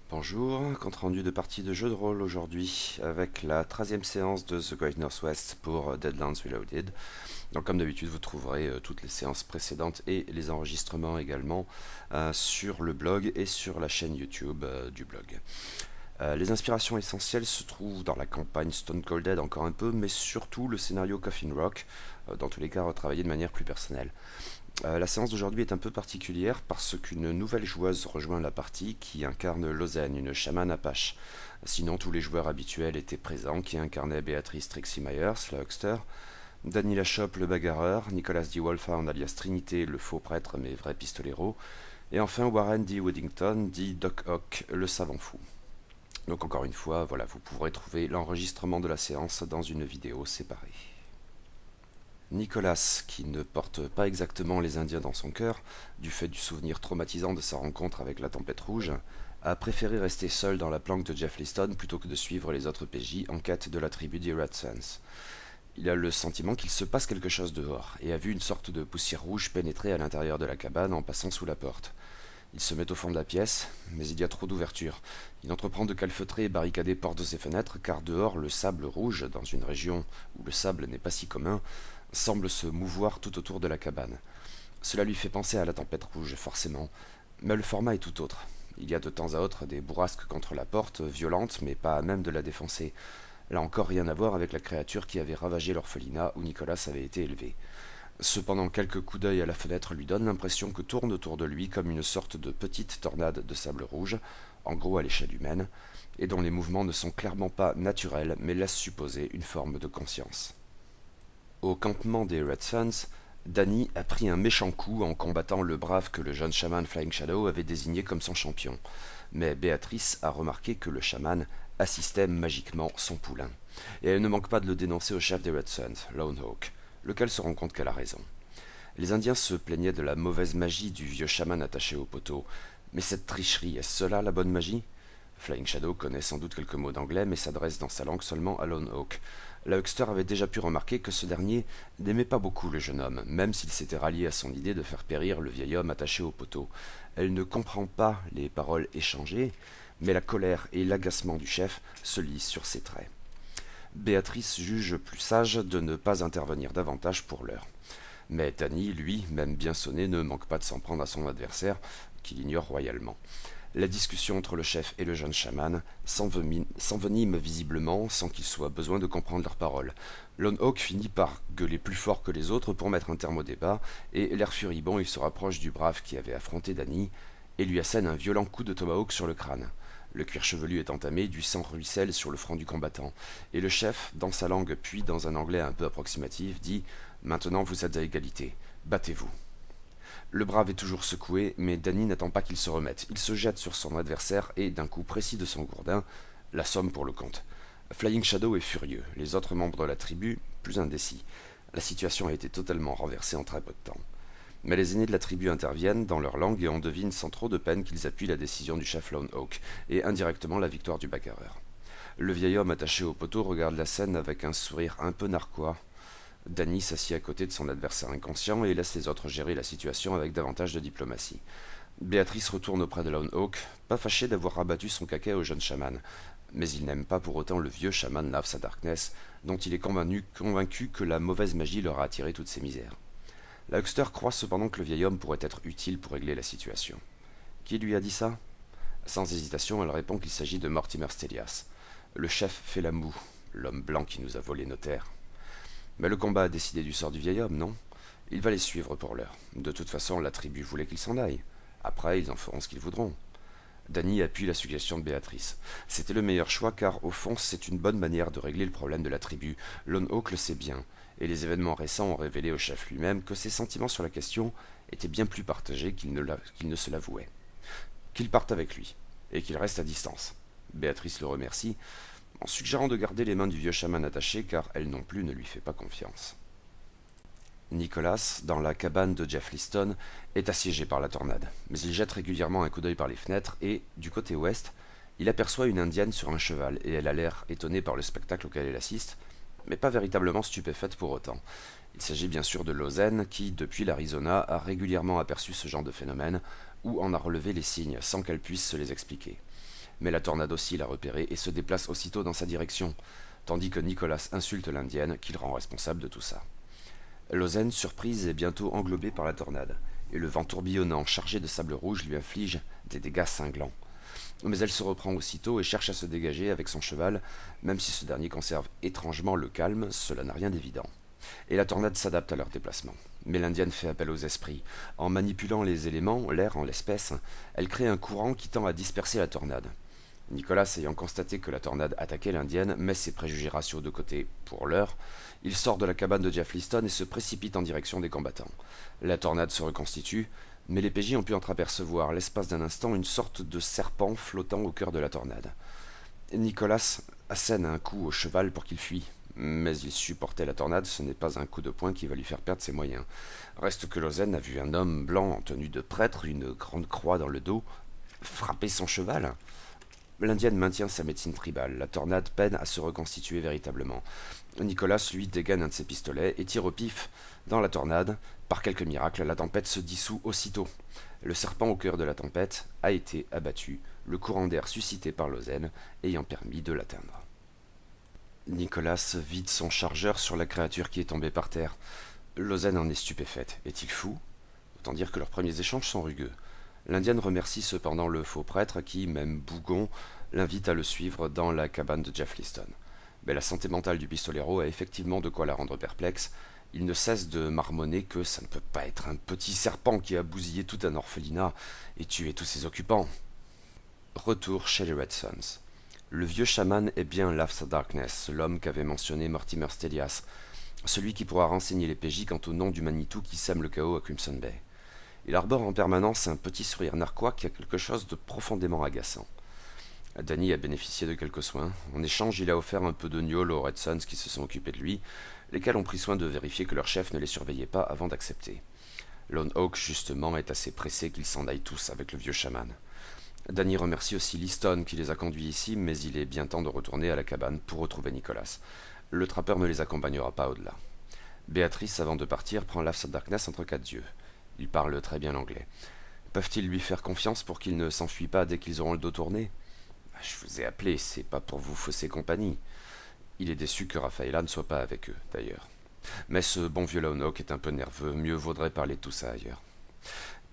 Bonjour, compte rendu de partie de jeu de rôle aujourd'hui avec la 13e séance de The Great Northwest pour Deadlands Reloaded. Donc comme d'habitude vous trouverez toutes les séances précédentes et les enregistrements également sur le blog et sur la chaîne YouTube du blog. Les inspirations essentielles se trouvent dans la campagne Stone Cold Dead encore un peu, mais surtout le scénario Coffin Rock, dans tous les cas retravaillé de manière plus personnelle. La séance d'aujourd'hui est un peu particulière parce qu'une nouvelle joueuse rejoint la partie qui incarne Lozen, une chamane apache. Sinon, tous les joueurs habituels étaient présents qui incarnaient Béatrice Trixie Myers, la Huckster, Danny Lachoppe, le bagarreur, Nicolas D. Wolfhound alias Trinité, le faux prêtre mais vrai pistolero, et enfin Warren D. Weddington, dit Doc Ock, le savant fou. Donc encore une fois, voilà, vous pourrez trouver l'enregistrement de la séance dans une vidéo séparée. Nicolas, qui ne porte pas exactement les Indiens dans son cœur, du fait du souvenir traumatisant de sa rencontre avec la Tempête Rouge, a préféré rester seul dans la planque de Jeff Liston plutôt que de suivre les autres PJ en quête de la tribu des Red Suns. Il a le sentiment qu'il se passe quelque chose dehors, et a vu une sorte de poussière rouge pénétrer à l'intérieur de la cabane en passant sous la porte. Il se met au fond de la pièce, mais il y a trop d'ouvertures. Il entreprend de calfeutrer et barricader portes et fenêtres, car dehors le sable rouge, dans une région où le sable n'est pas si commun, semble se mouvoir tout autour de la cabane. Cela lui fait penser à la tempête rouge, forcément, mais le format est tout autre. Il y a de temps à autre des bourrasques contre la porte, violentes, mais pas à même de la défoncer. Là encore rien à voir avec la créature qui avait ravagé l'orphelinat où Nicolas avait été élevé. Cependant, quelques coups d'œil à la fenêtre lui donnent l'impression que tourne autour de lui comme une sorte de petite tornade de sable rouge, en gros à l'échelle humaine, et dont les mouvements ne sont clairement pas naturels mais laissent supposer une forme de conscience. Au campement des Red Suns, Danny a pris un méchant coup en combattant le brave que le jeune chaman Flying Shadow avait désigné comme son champion. Mais Béatrice a remarqué que le chaman assistait magiquement son poulain. Et elle ne manque pas de le dénoncer au chef des Red Suns, Lone Hawk, lequel se rend compte qu'elle a raison. Les Indiens se plaignaient de la mauvaise magie du vieux chaman attaché au poteau. Mais cette tricherie, est-ce cela la bonne magie? Flying Shadow connaît sans doute quelques mots d'anglais, mais s'adresse dans sa langue seulement à Lone Hawk. La Huckster avait déjà pu remarquer que ce dernier n'aimait pas beaucoup le jeune homme, même s'il s'était rallié à son idée de faire périr le vieil homme attaché au poteau. Elle ne comprend pas les paroles échangées, mais la colère et l'agacement du chef se lisent sur ses traits. Béatrice juge plus sage de ne pas intervenir davantage pour l'heure. Mais Danny, lui, même bien sonné, ne manque pas de s'en prendre à son adversaire, qu'il ignore royalement. La discussion entre le chef et le jeune chaman s'envenime visiblement sans qu'il soit besoin de comprendre leurs paroles. Lone Hawk finit par gueuler plus fort que les autres pour mettre un terme au débat, et l'air furibond, il se rapproche du brave qui avait affronté Danny et lui assène un violent coup de tomahawk sur le crâne. Le cuir chevelu est entamé, du sang ruisselle sur le front du combattant, et le chef, dans sa langue puis dans un anglais un peu approximatif, dit « Maintenant vous êtes à égalité, battez-vous ». Le brave est toujours secoué, mais Danny n'attend pas qu'il se remette. Il se jette sur son adversaire et, d'un coup précis de son gourdin, l'assomme pour le compte. Flying Shadow est furieux, les autres membres de la tribu, plus indécis. La situation a été totalement renversée en très peu de temps. Mais les aînés de la tribu interviennent dans leur langue et on devine sans trop de peine qu'ils appuient la décision du chef Lone Hawk et indirectement la victoire du bagarreur. Le vieil homme attaché au poteau regarde la scène avec un sourire un peu narquois. Danny s'assied à côté de son adversaire inconscient et laisse les autres gérer la situation avec davantage de diplomatie. Béatrice retourne auprès de Lone Hawk, pas fâché d'avoir rabattu son caquet au jeune chaman. Mais il n'aime pas pour autant le vieux chaman Navsa Darkness, dont il est convaincu que la mauvaise magie leur a attiré toutes ces misères. La Huckster croit cependant que le vieil homme pourrait être utile pour régler la situation. Qui lui a dit ça? Sans hésitation, elle répond qu'il s'agit de Mortimer Stelias. Le chef fait la moue, l'homme blanc qui nous a volé nos terres. Mais le combat a décidé du sort du vieil homme, non? Il va les suivre pour l'heure. De toute façon, la tribu voulait qu'ils s'en aillent. Après, ils en feront ce qu'ils voudront. Danny appuie la suggestion de Béatrice. C'était le meilleur choix car, au fond, c'est une bonne manière de régler le problème de la tribu. Lone Hawk le sait bien, et les événements récents ont révélé au chef lui-même que ses sentiments sur la question étaient bien plus partagés qu'il ne se l'avouait. Qu'il parte avec lui, et qu'il reste à distance. Béatrice le remercie, en suggérant de garder les mains du vieux chaman attachées car elle non plus ne lui fait pas confiance. Nicolas, dans la cabane de Jeff Liston, est assiégé par la tornade, mais il jette régulièrement un coup d'œil par les fenêtres et, du côté ouest, il aperçoit une indienne sur un cheval et elle a l'air étonnée par le spectacle auquel elle assiste, mais pas véritablement stupéfaite pour autant. Il s'agit bien sûr de Lozen qui, depuis l'Arizona, a régulièrement aperçu ce genre de phénomène ou en a relevé les signes sans qu'elle puisse se les expliquer. Mais la tornade aussi l'a repéré et se déplace aussitôt dans sa direction, tandis que Nicolas insulte l'Indienne qu'il rend responsable de tout ça. Lozen, surprise, est bientôt englobée par la tornade, et le vent tourbillonnant chargé de sable rouge lui inflige des dégâts cinglants. Mais elle se reprend aussitôt et cherche à se dégager avec son cheval, même si ce dernier conserve étrangement le calme, cela n'a rien d'évident. Et la tornade s'adapte à leur déplacement. Mais l'Indienne fait appel aux esprits. En manipulant les éléments, l'air en l'espèce, elle crée un courant qui tend à disperser la tornade. Nicolas, ayant constaté que la tornade attaquait l'Indienne, met ses préjugés raciaux de côté pour l'heure. Il sort de la cabane de Jeff Liston et se précipite en direction des combattants. La tornade se reconstitue, mais les PJ ont pu entreapercevoir, l'espace d'un instant, une sorte de serpent flottant au cœur de la tornade. Nicolas assène un coup au cheval pour qu'il fuit. Mais il supportait la tornade, ce n'est pas un coup de poing qui va lui faire perdre ses moyens. Reste que Lozen a vu un homme blanc en tenue de prêtre, une grande croix dans le dos, frapper son cheval. L'Indienne maintient sa médecine tribale. La tornade peine à se reconstituer véritablement. Nicolas, lui, dégaine un de ses pistolets et tire au pif. Dans la tornade, par quelque miracle, la tempête se dissout aussitôt. Le serpent au cœur de la tempête a été abattu, le courant d'air suscité par Lozen ayant permis de l'atteindre. Nicolas vide son chargeur sur la créature qui est tombée par terre. Lozen en est stupéfaite. Est-il fou? Autant dire que leurs premiers échanges sont rugueux. L'Indienne remercie cependant le faux prêtre qui, même bougon, l'invite à le suivre dans la cabane de Jeff Liston. Mais la santé mentale du pistolero a effectivement de quoi la rendre perplexe. Il ne cesse de marmonner que ça ne peut pas être un petit serpent qui a bousillé tout un orphelinat et tué tous ses occupants. Retour chez les Red Sons. Le vieux chaman est bien Laughs Darkness, l'homme qu'avait mentionné Mortimer Stelias, celui qui pourra renseigner les PJ quant au nom du Manitou qui sème le chaos à Crimson Bay. Il arbore en permanence un petit sourire narquois qui a quelque chose de profondément agaçant. Danny a bénéficié de quelques soins. En échange, il a offert un peu de gnôle aux Red Sons qui se sont occupés de lui, lesquels ont pris soin de vérifier que leur chef ne les surveillait pas avant d'accepter. Lone Hawk, justement, est assez pressé qu'ils s'en aillent tous avec le vieux chaman. Danny remercie aussi Liston qui les a conduits ici, mais il est bien temps de retourner à la cabane pour retrouver Nicolas. Le trappeur ne les accompagnera pas au-delà. Béatrice, avant de partir, prend Laughs Darkness entre quatre yeux. Il parle très bien l'anglais. Peuvent-ils lui faire confiance pour qu'il ne s'enfuit pas dès qu'ils auront le dos tourné? Je vous ai appelé, c'est pas pour vous fausser compagnie. Il est déçu que Rafaela ne soit pas avec eux, d'ailleurs. Mais ce bon vieux Lone Hawk est un peu nerveux, mieux vaudrait parler de tout ça ailleurs.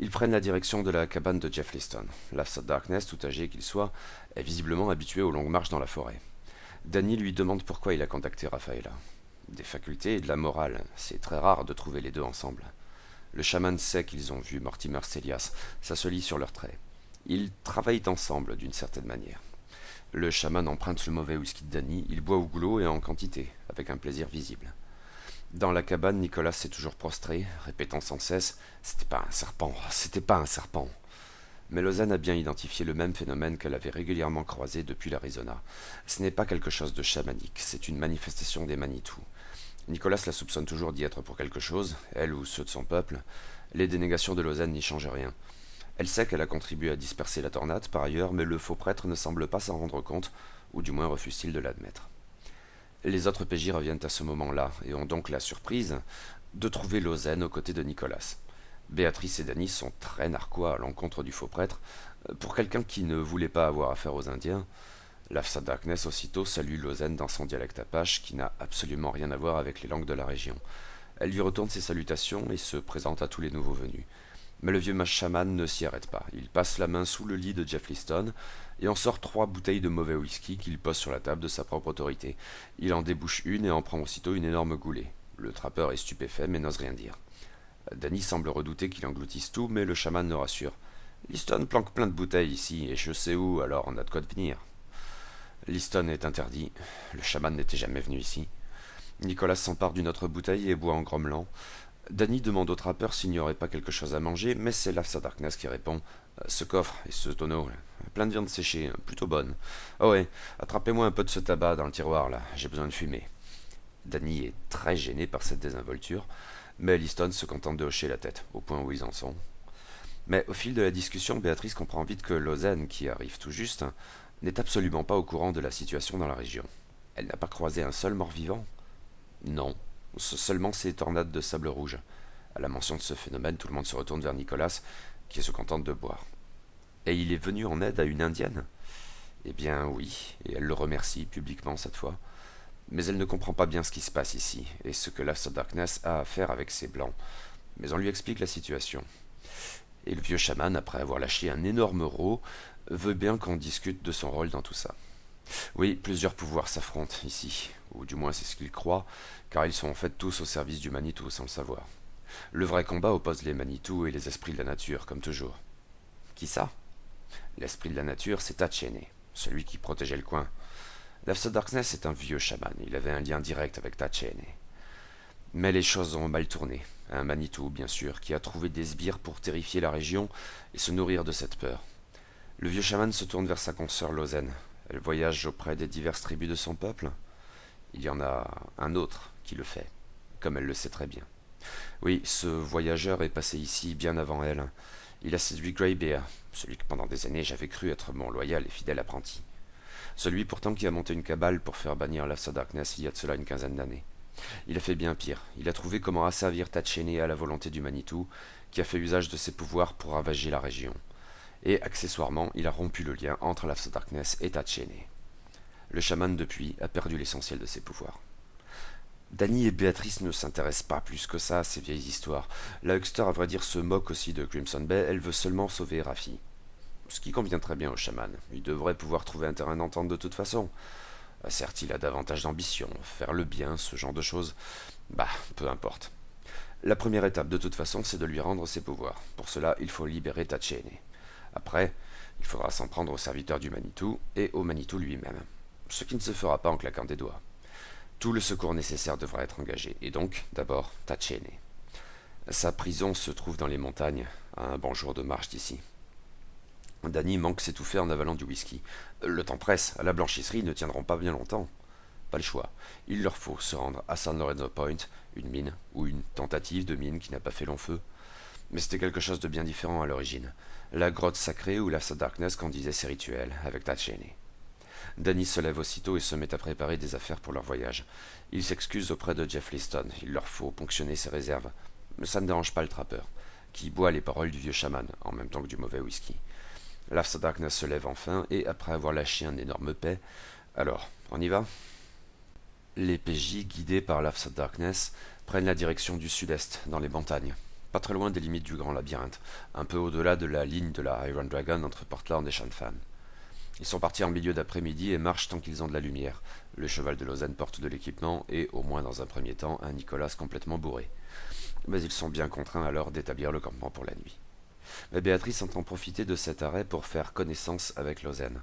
Ils prennent la direction de la cabane de Jeff Liston. Laughs Darkness, tout âgé qu'il soit, est visiblement habitué aux longues marches dans la forêt. Danny lui demande pourquoi il a contacté Rafaela. Des facultés et de la morale, c'est très rare de trouver les deux ensemble. Le chaman sait qu'ils ont vu Mortimer Stelias, ça se lit sur leurs traits. Ils travaillent ensemble d'une certaine manière. Le chaman emprunte le mauvais whisky de Danny, il boit au goulot et en quantité, avec un plaisir visible. Dans la cabane, Nicolas s'est toujours prostré, répétant sans cesse « C'était pas un serpent, c'était pas un serpent !» Mais Lausanne a bien identifié le même phénomène qu'elle avait régulièrement croisé depuis l'Arizona. Ce n'est pas quelque chose de chamanique, c'est une manifestation des Manitou. Nicolas la soupçonne toujours d'y être pour quelque chose, elle ou ceux de son peuple. Les dénégations de Lausanne n'y changent rien. Elle sait qu'elle a contribué à disperser la tornade par ailleurs, mais le faux prêtre ne semble pas s'en rendre compte, ou du moins refuse-t-il de l'admettre. Les autres PJ reviennent à ce moment-là, et ont donc la surprise de trouver Lausanne aux côtés de Nicolas. Béatrice et Danny sont très narquois à l'encontre du faux prêtre. Pour quelqu'un qui ne voulait pas avoir affaire aux Indiens, Laughs Darkness aussitôt salue Lausanne dans son dialecte apache qui n'a absolument rien à voir avec les langues de la région. Elle lui retourne ses salutations et se présente à tous les nouveaux venus. Mais le vieux chaman ne s'y arrête pas. Il passe la main sous le lit de Jeff Liston et en sort 3 bouteilles de mauvais whisky qu'il pose sur la table de sa propre autorité. Il en débouche une et en prend aussitôt une énorme goulée. Le trappeur est stupéfait mais n'ose rien dire. Danny semble redouter qu'il engloutisse tout, mais le chaman le rassure. Liston planque plein de bouteilles ici, et je sais où, alors on a de quoi devenir. Liston est interdit. Le chaman n'était jamais venu ici. Nicolas s'empare d'une autre bouteille et boit en grommelant. Danny demande au trappeur s'il n'y aurait pas quelque chose à manger, mais c'est Laughs Darkness qui répond. Ce coffre et ce tonneau, plein de viande séchée, plutôt bonne. Oh ouais, attrapez-moi un peu de ce tabac dans le tiroir là, j'ai besoin de fumer. Danny est très gêné par cette désinvolture, mais Liston se contente de hocher la tête, au point où ils en sont. Mais au fil de la discussion, Béatrice comprend vite que Lausanne, qui arrive tout juste, n'est absolument pas au courant de la situation dans la région. Elle n'a pas croisé un seul mort-vivant. Non, seulement ces tornades de sable rouge. À la mention de ce phénomène, tout le monde se retourne vers Nicolas, qui se contente de boire. Et il est venu en aide à une indienne. Eh bien oui, et elle le remercie publiquement cette fois. Mais elle ne comprend pas bien ce qui se passe ici, et ce que l'After Darkness a à faire avec ces blancs. Mais on lui explique la situation. Et le vieux chaman, après avoir lâché un énorme rot, veut bien qu'on discute de son rôle dans tout ça. Oui, plusieurs pouvoirs s'affrontent ici, ou du moins c'est ce qu'il croit, car ils sont en fait tous au service du Manitou sans le savoir. Le vrai combat oppose les Manitou et les esprits de la nature, comme toujours. Qui ça? L'esprit de la nature, c'est Tachene, celui qui protégeait le coin. L'After Darkness est un vieux chaman, il avait un lien direct avec Tachene. Mais les choses ont mal tourné. Un Manitou, bien sûr, qui a trouvé des sbires pour terrifier la région et se nourrir de cette peur. Le vieux chaman se tourne vers sa consoeur Lozen. Elle voyage auprès des diverses tribus de son peuple. Il y en a un autre qui le fait, comme elle le sait très bien. Oui, ce voyageur est passé ici bien avant elle. Il a séduit Greybeard, celui que pendant des années j'avais cru être mon loyal et fidèle apprenti. Celui pourtant qui a monté une cabale pour faire bannir l'After Darkness il y a de cela une quinzaine d'années. Il a fait bien pire. Il a trouvé comment asservir Tachene à la volonté du Manitou, qui a fait usage de ses pouvoirs pour ravager la région. Et accessoirement, il a rompu le lien entre l'After Darkness et Tachene. Le chaman, depuis, a perdu l'essentiel de ses pouvoirs. Danny et Béatrice ne s'intéressent pas plus que ça à ces vieilles histoires. La Huckster, à vrai dire, se moque aussi de Crimson Bay, elle veut seulement sauver Raffi. Ce qui convient très bien au chaman. Il devrait pouvoir trouver un terrain d'entente de toute façon. Certes, il a davantage d'ambition, faire le bien, ce genre de choses. Bah, peu importe. La première étape, de toute façon, c'est de lui rendre ses pouvoirs. Pour cela, il faut libérer Tachene. Après, il faudra s'en prendre aux serviteurs du Manitou et au Manitou lui-même. Ce qui ne se fera pas en claquant des doigts. Tout le secours nécessaire devra être engagé, et donc, d'abord, Tachene. Sa prison se trouve dans les montagnes, à un bon jour de marche d'ici. Danny manque s'étouffer en avalant du whisky. Le temps presse, à la blanchisserie, ils ne tiendront pas bien longtemps. Pas le choix. Il leur faut se rendre à San Lorenzo Point, une mine, ou une tentative de mine qui n'a pas fait long feu. Mais c'était quelque chose de bien différent à l'origine. La grotte sacrée où l'After Darkness conduisait ses rituels, avec Tachene. Danny se lève aussitôt et se met à préparer des affaires pour leur voyage. Il s'excuse auprès de Jeff Liston, il leur faut ponctionner ses réserves. Mais ça ne dérange pas le trappeur, qui boit les paroles du vieux chaman, en même temps que du mauvais whisky. L'After Darkness se lève enfin, et après avoir lâché un énorme paix, alors, on y va? Les PJ, guidés par l'After Darkness, prennent la direction du sud-est, dans les montagnes, pas très loin des limites du Grand Labyrinthe, un peu au-delà de la ligne de la Iron Dragon entre Portland et Shanfan. Ils sont partis en milieu d'après-midi et marchent tant qu'ils ont de la lumière. Le cheval de Lausanne porte de l'équipement et, au moins dans un premier temps, un Nicolas complètement bourré. Mais ils sont bien contraints alors d'établir le campement pour la nuit. Mais Béatrice entend profiter de cet arrêt pour faire connaissance avec Lausanne.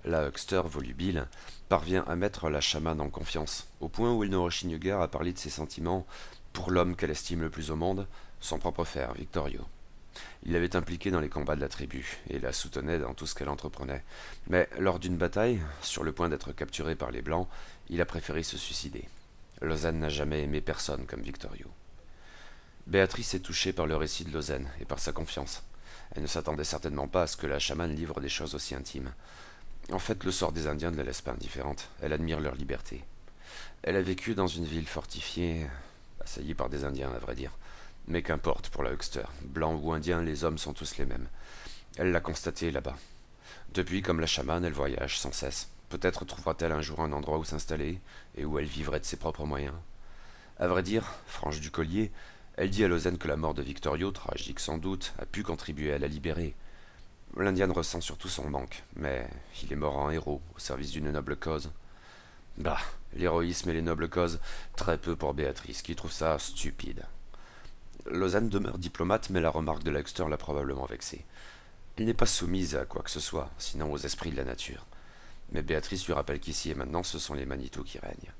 La Huckster, volubile, parvient à mettre la chamane en confiance, au point où elle ne rechigne guère à parler de ses sentiments pour l'homme qu'elle estime le plus au monde, son propre frère, Victorio. Il l'avait impliquée dans les combats de la tribu, et la soutenait dans tout ce qu'elle entreprenait. Mais lors d'une bataille, sur le point d'être capturé par les Blancs, il a préféré se suicider. Lausanne n'a jamais aimé personne comme Victorio. Béatrice est touchée par le récit de Lausanne et par sa confiance. Elle ne s'attendait certainement pas à ce que la chamane livre des choses aussi intimes. En fait, le sort des Indiens ne la laisse pas indifférente. Elle admire leur liberté. Elle a vécu dans une ville fortifiée, assaillie par des Indiens, à vrai dire. Mais qu'importe pour la Huckster. Blanc ou indien, les hommes sont tous les mêmes. Elle l'a constaté là-bas. Depuis, comme la chamane, elle voyage sans cesse. Peut-être trouvera-t-elle un jour un endroit où s'installer, et où elle vivrait de ses propres moyens. À vrai dire, franche du collier, elle dit à Lausanne que la mort de Victorio, tragique sans doute, a pu contribuer à la libérer. L'Indienne ressent surtout son manque, mais il est mort en héros, au service d'une noble cause. Bah, l'héroïsme et les nobles causes, très peu pour Béatrice, qui trouve ça stupide. Lausanne demeure diplomate, mais la remarque de Huckster l'a probablement vexée. Elle n'est pas soumise à quoi que ce soit, sinon aux esprits de la nature. Mais Béatrice lui rappelle qu'ici et maintenant, ce sont les Manitou qui règnent.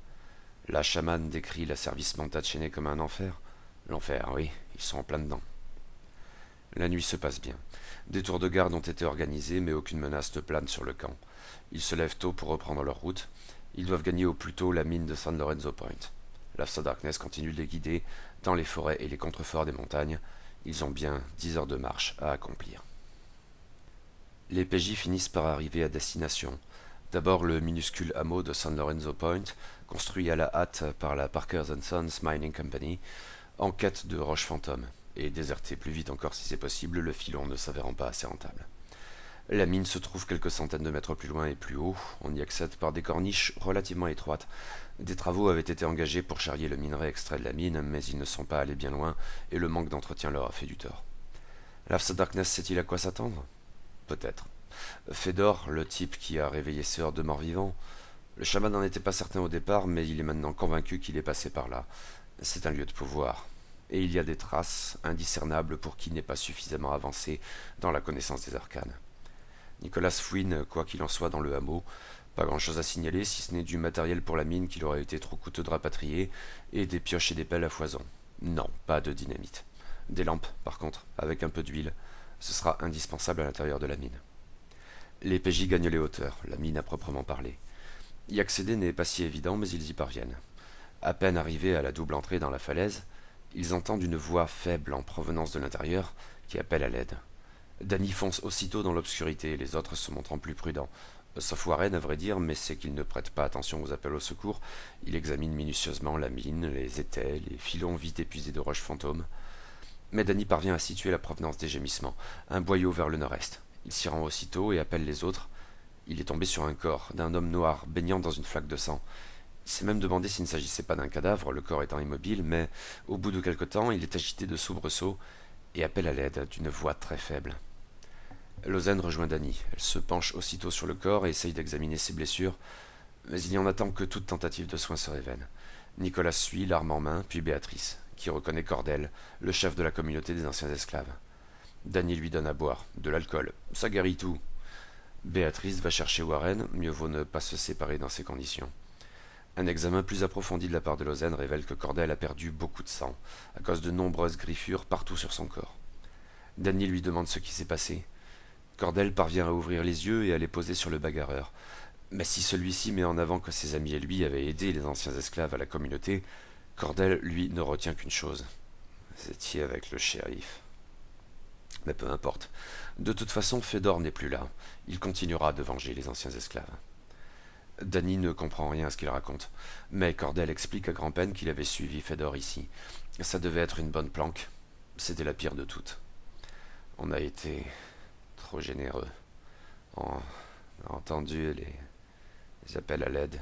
La chamane décrit l'asservissement de Tachene comme un enfer. L'enfer, oui, ils sont en plein dedans. La nuit se passe bien. Des tours de garde ont été organisés, mais aucune menace ne plane sur le camp. Ils se lèvent tôt pour reprendre leur route. Ils doivent gagner au plus tôt la mine de San Lorenzo Point. L'After Darkness continue de les guider dans les forêts et les contreforts des montagnes. Ils ont bien 10 heures de marche à accomplir. Les PJ finissent par arriver à destination. D'abord le minuscule hameau de San Lorenzo Point, construit à la hâte par la Parker & Sons Mining Company, en quête de roches fantômes, et déserté plus vite encore si c'est possible, le filon ne s'avérant pas assez rentable. La mine se trouve quelques centaines de mètres plus loin et plus haut. On y accède par des corniches relativement étroites. Des travaux avaient été engagés pour charrier le minerai extrait de la mine, mais ils ne sont pas allés bien loin et le manque d'entretien leur a fait du tort. L'After Darkness sait-il à quoi s'attendre? Peut-être. Fedor, le type qui a réveillé ses hordes de morts-vivants. Le chaman n'en était pas certain au départ, mais il est maintenant convaincu qu'il est passé par là. C'est un lieu de pouvoir. Et il y a des traces indiscernables pour qui n'est pas suffisamment avancé dans la connaissance des arcanes. Nicolas fouine, quoi qu'il en soit, dans le hameau. Pas grand-chose à signaler, si ce n'est du matériel pour la mine qu'il aurait été trop coûteux de rapatrier, et des pioches et des pelles à foison. Non, pas de dynamite. Des lampes, par contre, avec un peu d'huile. Ce sera indispensable à l'intérieur de la mine. Les PJ gagnent les hauteurs, la mine à proprement parler. Y accéder n'est pas si évident, mais ils y parviennent. À peine arrivés à la double entrée dans la falaise, ils entendent une voix faible en provenance de l'intérieur qui appelle à l'aide. Danny fonce aussitôt dans l'obscurité, les autres se montrant plus prudents. Sauf Warren, à vrai dire, mais c'est qu'il ne prête pas attention aux appels au secours. Il examine minutieusement la mine, les étais, les filons vite épuisés de roches fantômes. Mais Danny parvient à situer la provenance des gémissements, un boyau vers le nord-est. Il s'y rend aussitôt et appelle les autres. Il est tombé sur un corps d'un homme noir baignant dans une flaque de sang. Il s'est même demandé s'il ne s'agissait pas d'un cadavre, le corps étant immobile, mais au bout de quelque temps, il est agité de soubresauts et appelle à l'aide d'une voix très faible. Lausanne rejoint Danny. Elle se penche aussitôt sur le corps et essaye d'examiner ses blessures, mais il y en attend que toute tentative de soin serait vaine. Nicolas suit, l'arme en main, puis Béatrice, qui reconnaît Cordel, le chef de la communauté des anciens esclaves. Danny lui donne à boire, de l'alcool, ça guérit tout. Béatrice va chercher Warren, mieux vaut ne pas se séparer dans ces conditions. Un examen plus approfondi de la part de Lausanne révèle que Cordel a perdu beaucoup de sang, à cause de nombreuses griffures partout sur son corps. Danny lui demande ce qui s'est passé. Cordel parvient à ouvrir les yeux et à les poser sur le bagarreur. Mais si celui-ci met en avant que ses amis et lui avaient aidé les anciens esclaves à la communauté, Cordel, lui, ne retient qu'une chose. Vous étiez avec le shérif. Mais peu importe. De toute façon, Fedor n'est plus là. Il continuera de venger les anciens esclaves. Danny ne comprend rien à ce qu'il raconte, mais Cordel explique à grand-peine qu'il avait suivi Fedor ici. Ça devait être une bonne planque. C'était la pire de toutes. On a été trop généreux. On a entendu les appels à l'aide.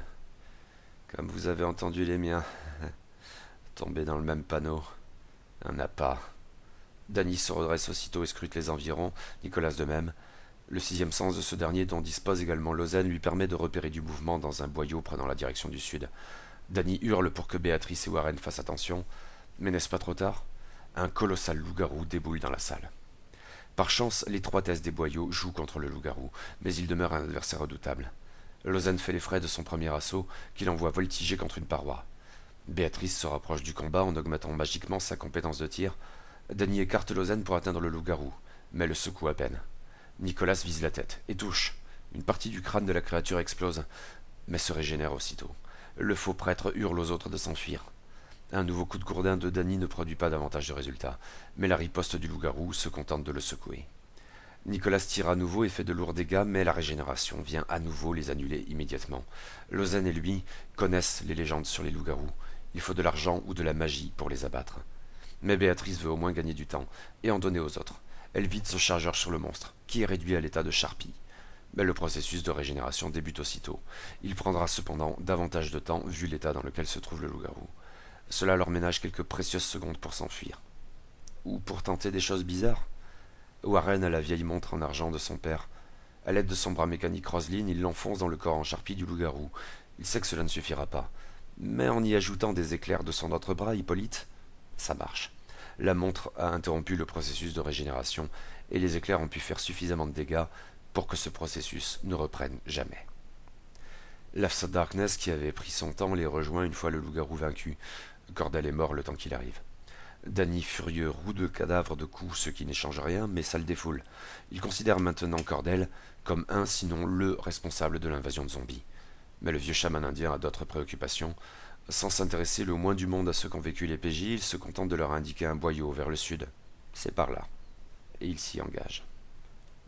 Comme vous avez entendu les miens. Tombés dans le même panneau. Un appât. Danny se redresse aussitôt et scrute les environs, Nicolas de même. Le sixième sens de ce dernier, dont dispose également Lausanne, lui permet de repérer du mouvement dans un boyau prenant la direction du sud. Danny hurle pour que Béatrice et Warren fassent attention, mais n'est-ce pas trop tard? Un colossal loup-garou déboule dans la salle. Par chance, l'étroitesse des boyaux joue contre le loup-garou, mais il demeure un adversaire redoutable. Lausanne fait les frais de son premier assaut, qu'il envoie voltiger contre une paroi. Béatrice se rapproche du combat en augmentant magiquement sa compétence de tir. Danny écarte Lausanne pour atteindre le loup-garou, mais le secoue à peine. Nicolas vise la tête et touche. Une partie du crâne de la créature explose, mais se régénère aussitôt. Le faux prêtre hurle aux autres de s'enfuir. Un nouveau coup de gourdin de Danny ne produit pas davantage de résultats, mais la riposte du loup-garou se contente de le secouer. Nicolas tire à nouveau et fait de lourds dégâts, mais la régénération vient à nouveau les annuler immédiatement. Lausanne et lui connaissent les légendes sur les loups-garous. Il faut de l'argent ou de la magie pour les abattre. Mais Béatrice veut au moins gagner du temps et en donner aux autres. Elle vide son chargeur sur le monstre, qui est réduit à l'état de charpie. Mais le processus de régénération débute aussitôt. Il prendra cependant davantage de temps vu l'état dans lequel se trouve le loup-garou. Cela leur ménage quelques précieuses secondes pour s'enfuir. Ou pour tenter des choses bizarres. Warren a la vieille montre en argent de son père. À l'aide de son bras mécanique Roseline, il l'enfonce dans le corps en charpie du loup-garou. Il sait que cela ne suffira pas. Mais en y ajoutant des éclairs de son autre bras, Hippolyte, ça marche. La montre a interrompu le processus de régénération et les éclairs ont pu faire suffisamment de dégâts pour que ce processus ne reprenne jamais. L'After Darkness, qui avait pris son temps, les rejoint une fois le loup-garou vaincu. Cordel est mort le temps qu'il arrive. Danny, furieux, roue de cadavres de coups, ce qui n'échange rien, mais ça le défoule. Il considère maintenant Cordel comme un, sinon le responsable de l'invasion de zombies. Mais le vieux chaman indien a d'autres préoccupations. Sans s'intéresser le moins du monde à ce qu'ont vécu les PJ, il se contente de leur indiquer un boyau vers le sud. C'est par là. Et il s'y engage.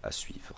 À suivre.